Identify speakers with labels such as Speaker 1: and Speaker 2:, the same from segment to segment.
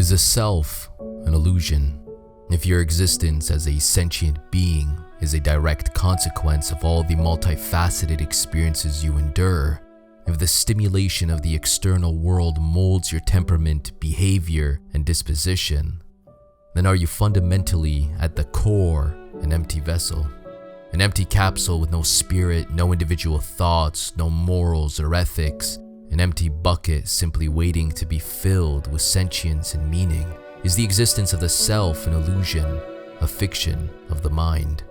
Speaker 1: Is the self an illusion? If your existence as a sentient being is a direct consequence of all the multifaceted experiences you endure, if the stimulation of the external world molds your temperament, behavior, and disposition, then are you fundamentally, at the core, an empty vessel? An empty capsule with no spirit, no individual thoughts, no morals or ethics, an empty bucket simply waiting to be filled with sentience and meaning. Is the existence of the self an illusion, a fiction of the mind?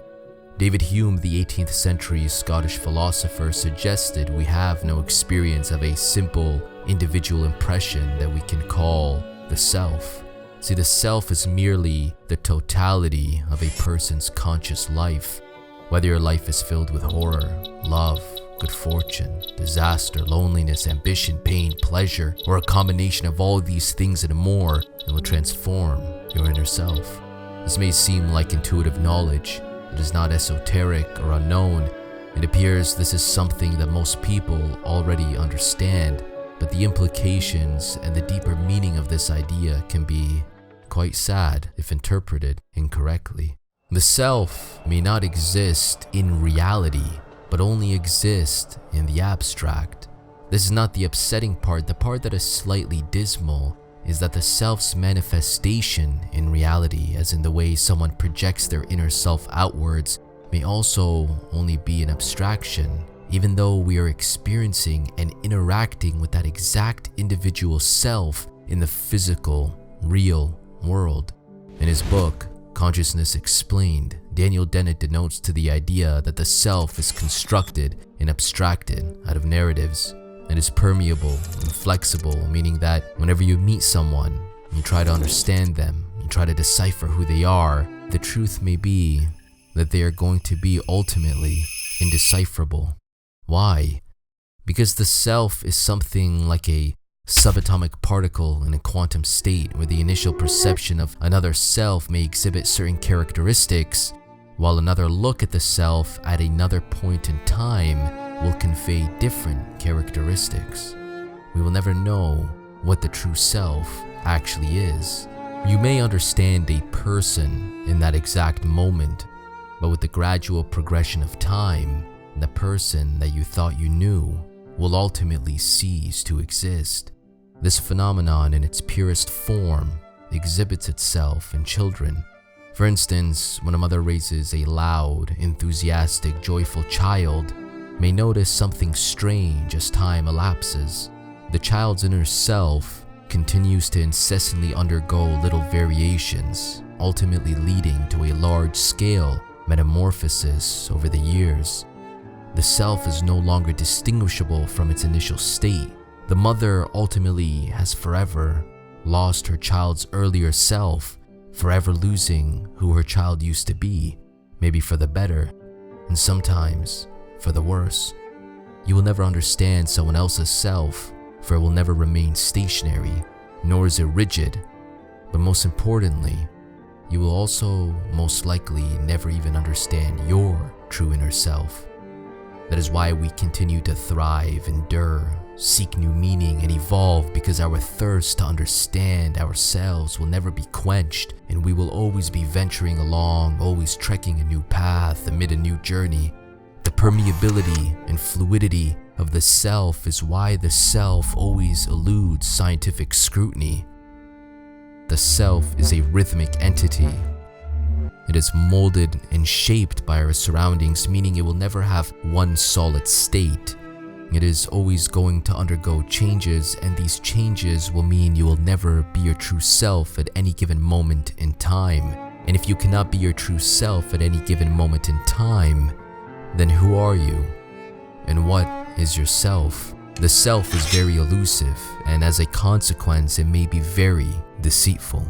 Speaker 1: David Hume, the 18th century Scottish philosopher, suggested we have no experience of a simple individual impression that we can call the self. See, the self is merely the totality of a person's conscious life. Whether your life is filled with horror, love, good fortune, disaster, loneliness, ambition, pain, pleasure, or a combination of all these things and more, it will transform your inner self. This may seem like intuitive knowledge. It is not esoteric or unknown. It appears this is something that most people already understand, but the implications and the deeper meaning of this idea can be quite sad if interpreted incorrectly. The self may not exist in reality, but only exist in the abstract. This is not the upsetting part. The part that is slightly dismal is that the self's manifestation in reality, as in the way someone projects their inner self outwards, may also only be an abstraction, even though we are experiencing and interacting with that exact individual self in the physical, real world. In his book, Consciousness Explained, Daniel Dennett denotes to the idea that the self is constructed and abstracted out of narratives and is permeable and flexible, meaning that whenever you meet someone, you try to understand them, you try to decipher who they are, the truth may be that they are going to be ultimately indecipherable. Why? Because the self is something like a subatomic particle in a quantum state where the initial perception of another self may exhibit certain characteristics, while another look at the self at another point in time will convey different characteristics. We will never know what the true self actually is. You may understand a person in that exact moment, but with the gradual progression of time, the person that you thought you knew will ultimately cease to exist. This phenomenon in its purest form exhibits itself in children. For instance, when a mother raises a loud, enthusiastic, joyful child, may notice something strange as time elapses. The child's inner self continues to incessantly undergo little variations, ultimately leading to a large-scale metamorphosis over the years. The self is no longer distinguishable from its initial state. The mother ultimately has forever lost her child's earlier self, forever losing who her child used to be, maybe for the better, and sometimes for the worse. You will never understand someone else's self, for it will never remain stationary, nor is it rigid. But most importantly, you will also most likely never even understand your true inner self. That is why we continue to thrive, endure, seek new meaning, and evolve, because our thirst to understand ourselves will never be quenched, and we will always be venturing along, always trekking a new path amid a new journey. The permeability and fluidity of the self is why the self always eludes scientific scrutiny. The self is a rhythmic entity. It is molded and shaped by our surroundings, meaning it will never have one solid state. It is always going to undergo changes, and these changes will mean you will never be your true self at any given moment in time. And if you cannot be your true self at any given moment in time, then who are you? And what is your self? The self is very elusive, and as a consequence, it may be very deceitful.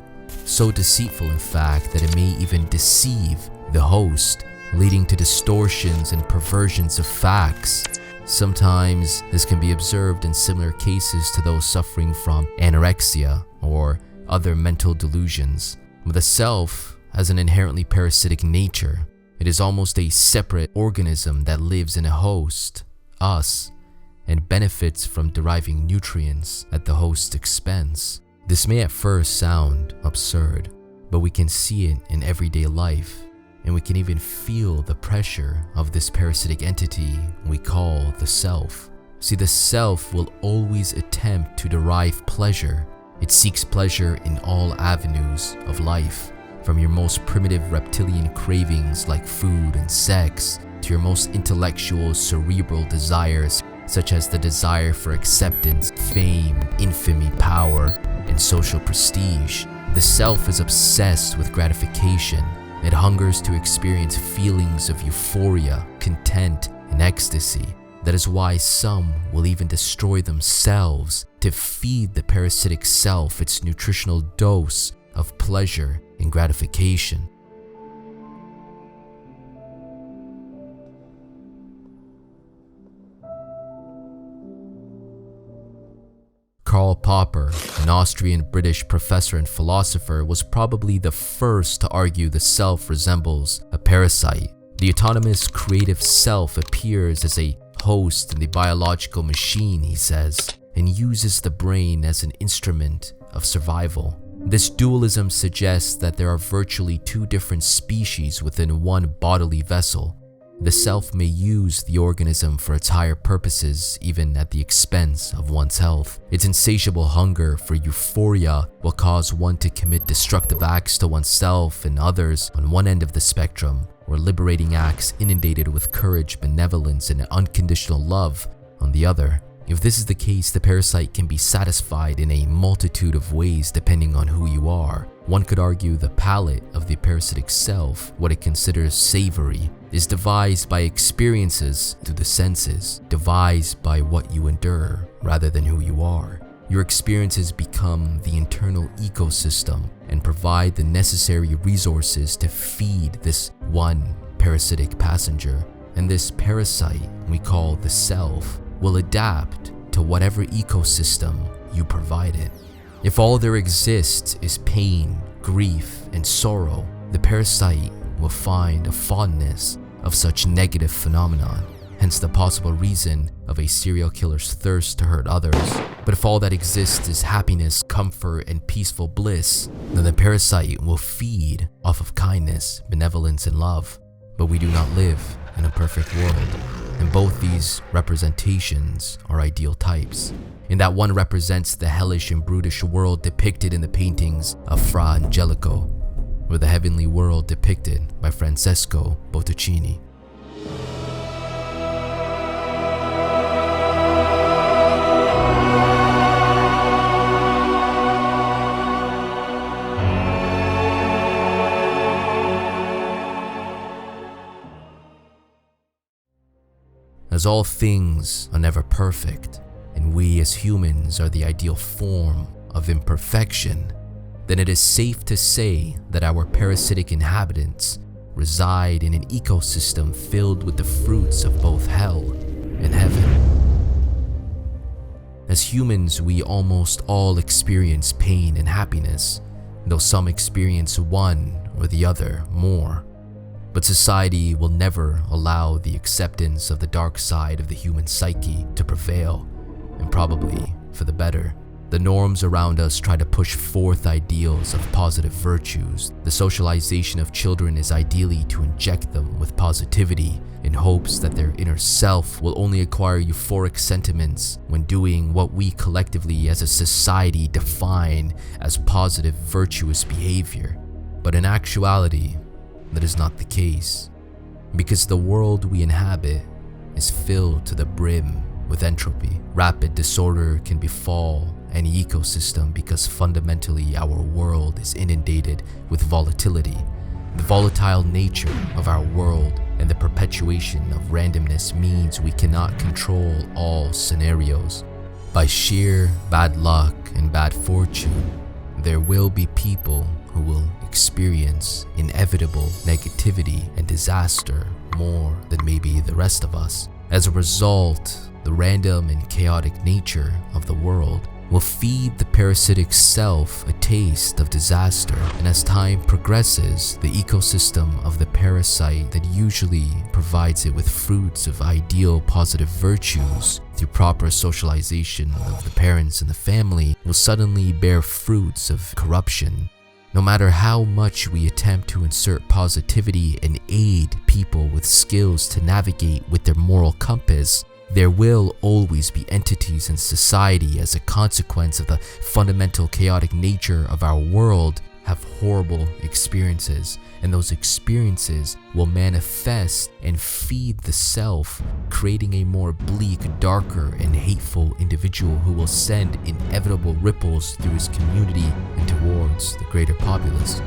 Speaker 1: So deceitful, in fact, that it may even deceive the host, leading to distortions and perversions of facts. Sometimes this can be observed in similar cases to those suffering from anorexia or other mental delusions. But the self has an inherently parasitic nature. It is almost a separate organism that lives in a host, us, and benefits from deriving nutrients at the host's expense. This may at first sound absurd, but we can see it in everyday life, and we can even feel the pressure of this parasitic entity we call the self. See, the self will always attempt to derive pleasure. It seeks pleasure in all avenues of life, from your most primitive reptilian cravings like food and sex, to your most intellectual cerebral desires such as the desire for acceptance, fame, infamy, power, and social prestige. The self is obsessed with gratification. It hungers to experience feelings of euphoria, content, and ecstasy. That is why some will even destroy themselves to feed the parasitic self its nutritional dose of pleasure and gratification. Karl Popper, an Austrian-British professor and philosopher, was probably the first to argue the self resembles a parasite. The autonomous creative self appears as a host in the biological machine, he says, and uses the brain as an instrument of survival. This dualism suggests that there are virtually two different species within one bodily vessel. The self may use the organism for its higher purposes, even at the expense of one's health. Its insatiable hunger for euphoria will cause one to commit destructive acts to oneself and others on one end of the spectrum, or liberating acts inundated with courage, benevolence, and unconditional love on the other. If this is the case, the parasite can be satisfied in a multitude of ways depending on who you are. One could argue the palate of the parasitic self, what it considers savory, is devised by experiences through the senses, devised by what you endure rather than who you are. Your experiences become the internal ecosystem and provide the necessary resources to feed this one parasitic passenger. And this parasite we call the self will adapt to whatever ecosystem you provide it. If all there exists is pain, grief, and sorrow, the parasite will find a fondness of such negative phenomenon, hence the possible reason of a serial killer's thirst to hurt others. But if all that exists is happiness, comfort, and peaceful bliss, then the parasite will feed off of kindness, benevolence, and love. But we do not live in a perfect world, and both these representations are ideal types. In that one represents the hellish and brutish world depicted in the paintings of Fra Angelico, or the heavenly world depicted by Francesco Botticini. As all things are never perfect, and we as humans are the ideal form of imperfection, then it is safe to say that our parasitic inhabitants reside in an ecosystem filled with the fruits of both hell and heaven. As humans, we almost all experience pain and happiness, though some experience one or the other more. But society will never allow the acceptance of the dark side of the human psyche to prevail, and probably for the better. The norms around us try to push forth ideals of positive virtues. The socialization of children is ideally to inject them with positivity in hopes that their inner self will only acquire euphoric sentiments when doing what we collectively as a society define as positive virtuous behavior. But in actuality, that is not the case, because the world we inhabit is filled to the brim with entropy. Rapid disorder can befall any ecosystem because fundamentally our world is inundated with volatility. The volatile nature of our world and the perpetuation of randomness means we cannot control all scenarios. By sheer bad luck and bad fortune, there will be people who will experience inevitable negativity and disaster more than maybe the rest of us. As a result, the random and chaotic nature of the world will feed the parasitic self a taste of disaster, and as time progresses, the ecosystem of the parasite that usually provides it with fruits of ideal positive virtues through proper socialization of the parents and the family, will suddenly bear fruits of corruption. No matter how much we attempt to insert positivity and aid people with skills to navigate with their moral compass, there will always be entities in society as a consequence of the fundamental chaotic nature of our world have horrible experiences, and those experiences will manifest and feed the self, creating a more bleak, darker, and hateful individual who will send inevitable ripples through his community and towards the greater populace.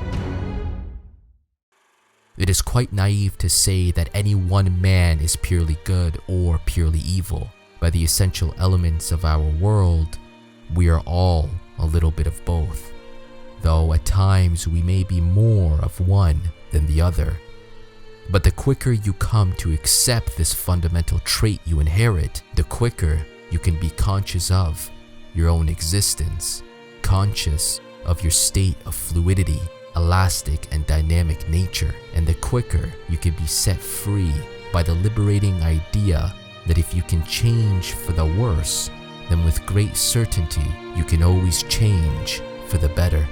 Speaker 1: It is quite naive to say that any one man is purely good or purely evil. By the essential elements of our world, we are all a little bit of both, though at times we may be more of one than the other. But the quicker you come to accept this fundamental trait you inherit, the quicker you can be conscious of your own existence, conscious of your state of fluidity, elastic and dynamic nature, and the quicker you can be set free by the liberating idea that if you can change for the worse, then with great certainty you can always change for the better.